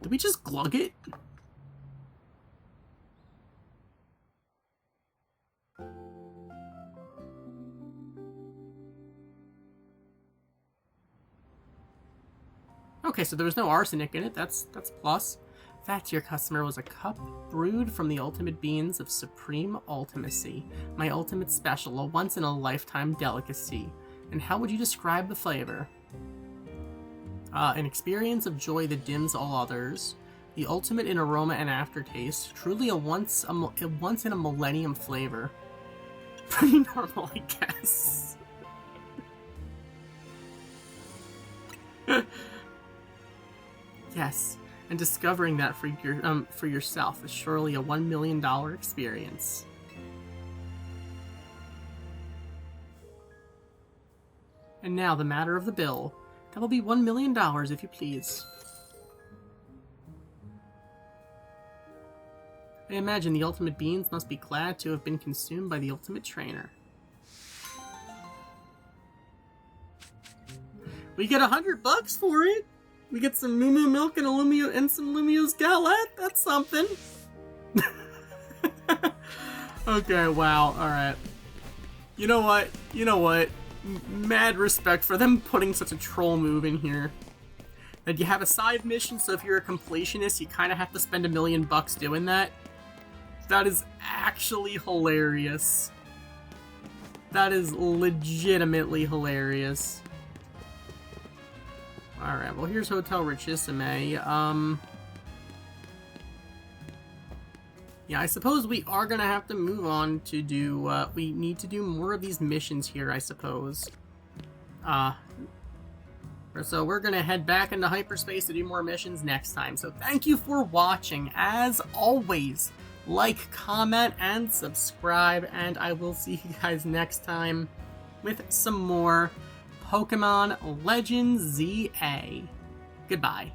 Did we just glug it? Okay, so there was no arsenic in it. That's plus. That, dear customer, was a cup brewed from the ultimate beans of supreme ultimacy. My ultimate special, a once-in-a-lifetime delicacy. And how would you describe the flavor? An experience of joy that dims all others. The ultimate in aroma and aftertaste. Truly a once in a millennium flavor. Pretty normal, I guess. Yes. And discovering that for yourself is surely a $1 million experience. And now the matter of the bill. That will be $1 million, if you please. I imagine the ultimate beings must be glad to have been consumed by the ultimate trainer. We get $100 for it! We get some Moo Moo Milk and some Lumio's Galette. That's something. Okay, wow, alright. You know what? Mad respect for them putting such a troll move in here. That you have a side mission, so if you're a completionist, you kind of have to spend $1 million doing that. That is actually hilarious. That is legitimately hilarious. Alright, well here's Hotel Richissime. Yeah, I suppose we are gonna have to move on to do, we need to do more of these missions here, I suppose. So we're gonna head back into hyperspace to do more missions next time. So thank you for watching. As always, like, comment, and subscribe, and I will see you guys next time with some more Pokemon Legends ZA. Goodbye.